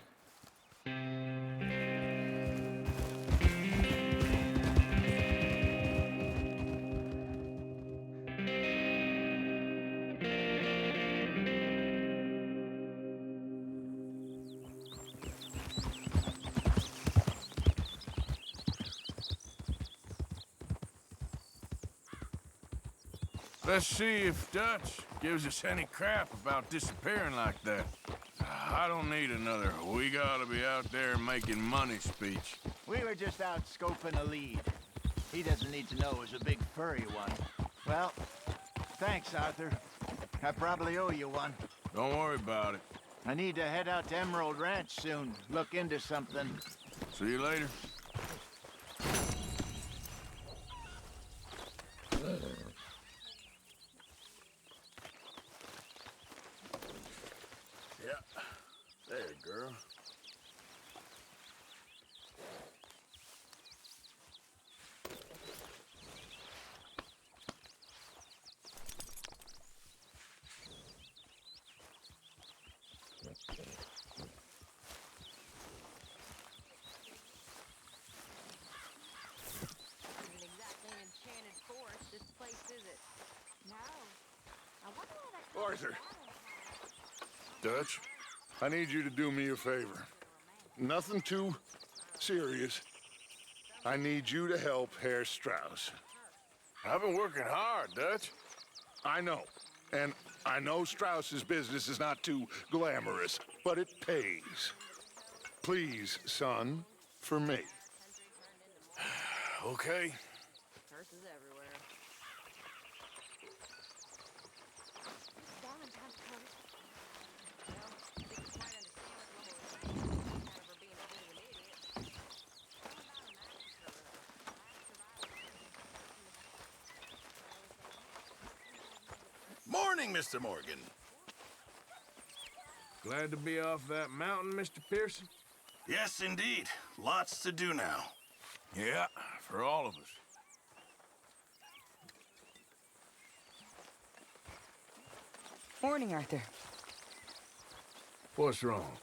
Speaker 2: Let's see if Dutch gives us any crap about disappearing like that. I don't need another "we gotta be out there making money" speech.
Speaker 3: We were just out scoping a lead. He doesn't need to know it was a big furry one. Well, thanks, Arthur. I probably owe you one.
Speaker 2: Don't worry about it.
Speaker 3: I need to head out to Emerald Ranch soon. Look into something.
Speaker 2: See you later. Yeah. There, girl.
Speaker 1: Arthur. Dutch, I need you to do me a favor. Nothing too serious. I need you to help Herr Strauss.
Speaker 2: I've been working hard, Dutch.
Speaker 1: I know. And I know Strauss's business is not too glamorous, but it pays. Please, son, for me.
Speaker 2: Okay.
Speaker 17: Curses everywhere.
Speaker 10: Morning, Mr. Morgan.
Speaker 2: Glad to be off that mountain, Mr. Pearson?
Speaker 10: Yes, indeed. Lots to do now.
Speaker 2: Yeah, for all of us.
Speaker 15: Morning, Arthur.
Speaker 2: What's wrong?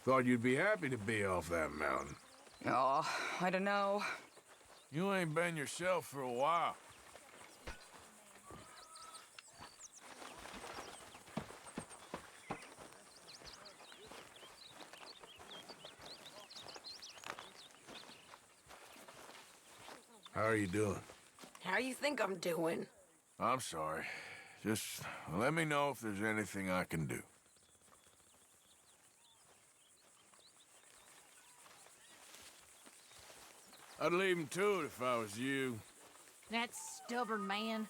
Speaker 2: Thought you'd be happy to be off that mountain.
Speaker 15: Oh, I don't know.
Speaker 2: You ain't been yourself for a while. How are you doing?
Speaker 17: How you think I'm doing?
Speaker 2: I'm sorry. Just let me know if there's anything I can do. I'd leave him to it if I was you.
Speaker 14: That stubborn man.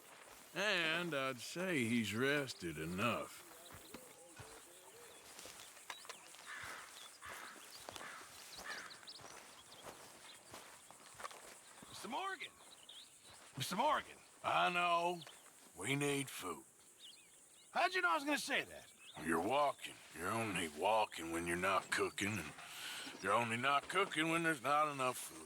Speaker 2: And I'd say he's rested enough.
Speaker 4: Mr. Morgan! Mr. Morgan!
Speaker 2: I know. We need food.
Speaker 4: How'd you know I was gonna say that?
Speaker 2: You're walking. You're only walking when you're not cooking, and you're only not cooking when there's not enough food.